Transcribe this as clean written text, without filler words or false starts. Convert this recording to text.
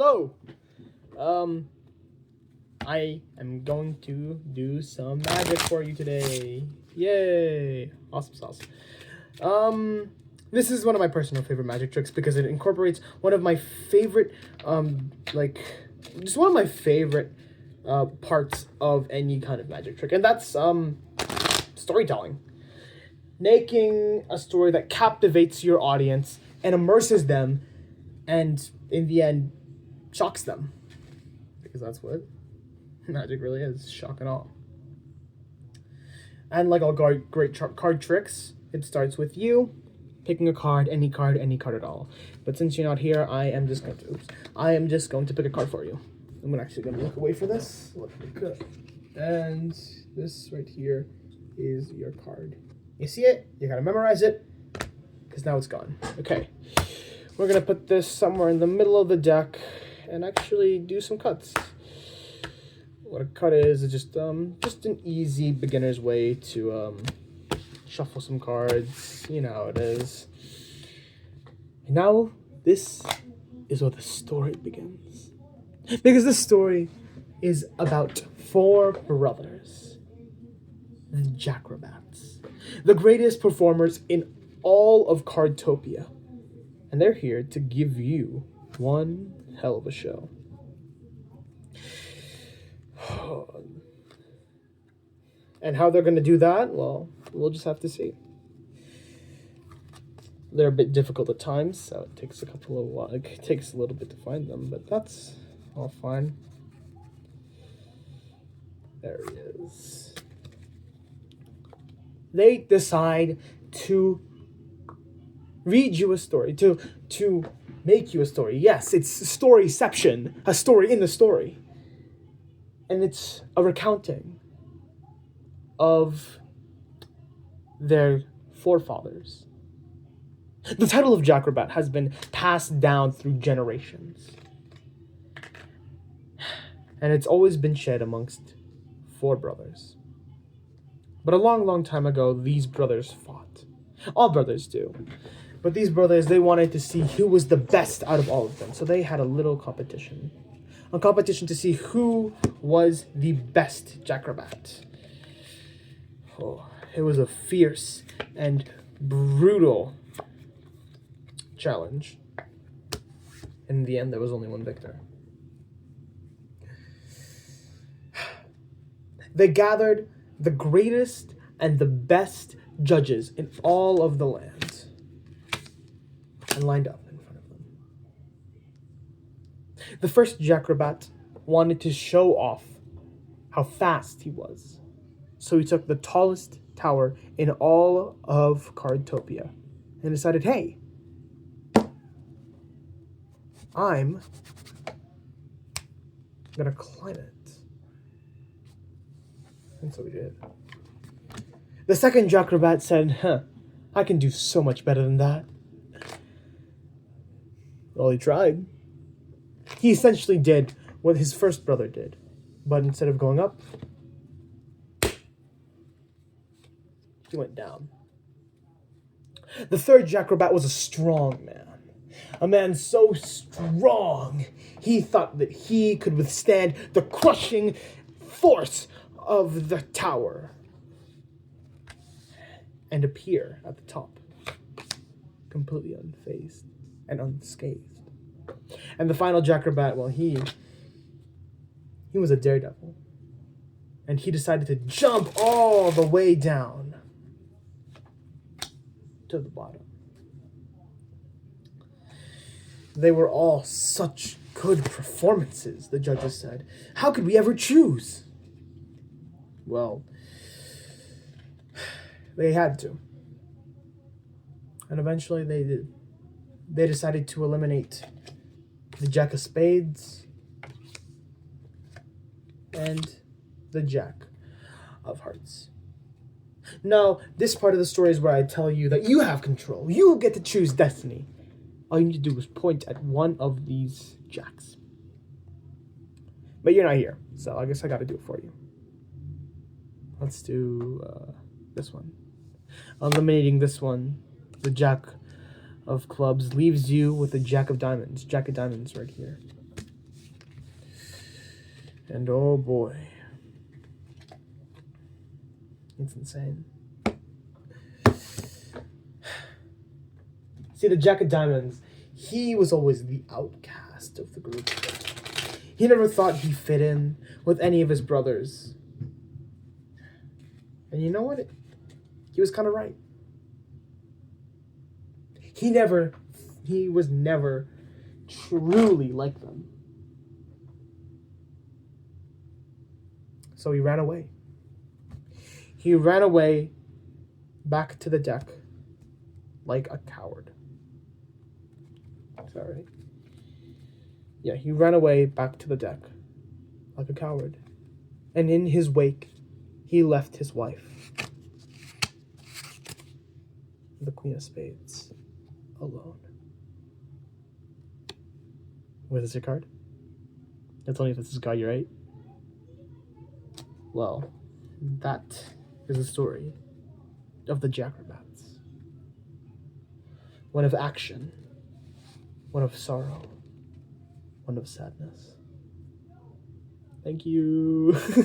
Hello. I am going to do some magic for you today. Yay! Awesome sauce. This is one of my personal favorite magic tricks because it incorporates one of my favorite, just one of my favorite parts of any kind of magic trick, and that's storytelling. Making a story that captivates your audience and immerses them, and in the end, shocks them. Because that's what magic really is, shock and awe. And like all great card tricks, it starts with you picking a card, any card at all. But since you're not here, I am just going to pick a card for you. I'm actually going to look away for this. And this right here is your card. You see it? You gotta memorize it, because now it's gone. Okay, we're gonna put this somewhere in the middle of the deck and actually do some cuts. What a cut is just an easy beginner's way to shuffle some cards. You know how it is. And now this is where the story begins, because this story is about 4 brothers, the Jack-robats, the greatest performers in all of Cardtopia, and they're here to give you one hell of a show. And how they're going to do that, well, we'll just have to see. They're a bit difficult at times, so it takes it takes a little bit to find them, but that's all fine. There he is. They decide to read you a story, to make you a story. Yes, it's storyception, a story in the story. And it's a recounting of their forefathers. The title of Jack-robat has been passed down through generations. And it's always been shared amongst 4 brothers. But a long, long time ago, these brothers fought. All brothers do. But these brothers, they wanted to see who was the best out of all of them. So they had a little competition. A competition to see who was the best Jack-robat. Oh, it was a fierce and brutal challenge. In the end, there was only one victor. They gathered the greatest and the best judges in all of the land and lined up in front of them. The first Jack-robat wanted to show off how fast he was. So he took the tallest tower in all of Cardtopia and decided, hey, I'm gonna climb it. And so he did. The second Jack-robat said, I can do so much better than that. Well, he tried. He essentially did what his first brother did. But instead of going up, he went down. The third Jack-robat was a strong man. A man so strong, he thought that he could withstand the crushing force of the tower and appear at the top, completely unfazed and unscathed. And the final Jack-robat, well, he was a daredevil, and he decided to jump all the way down to the bottom. They were all such good performances, the judges said. How could we ever choose? Well, they had to. And eventually they did. They decided to eliminate the Jack of Spades and the Jack of Hearts. Now, this part of the story is where I tell you that you have control. You get to choose destiny. All you need to do is point at one of these jacks. But you're not here, so I guess I gotta do it for you. Let's do this one. Eliminating this one, the Jack of Clubs leaves you with the Jack of Diamonds. Jack of Diamonds right here. And oh boy, it's insane. See, the Jack of Diamonds, he was always the outcast of the group. He never thought he fit in with any of his brothers. And you know what? He was kind of right. He was never truly like them. So he ran away. He ran away back to the deck like a coward. Sorry. Yeah, he ran away back to the deck like a coward. And in his wake, he left his wife, the Queen of Spades, alone. Was this your card? That's only if this is card you're right. Well, that is the story of the Jack-robats. One of action, one of sorrow, one of sadness. Thank you.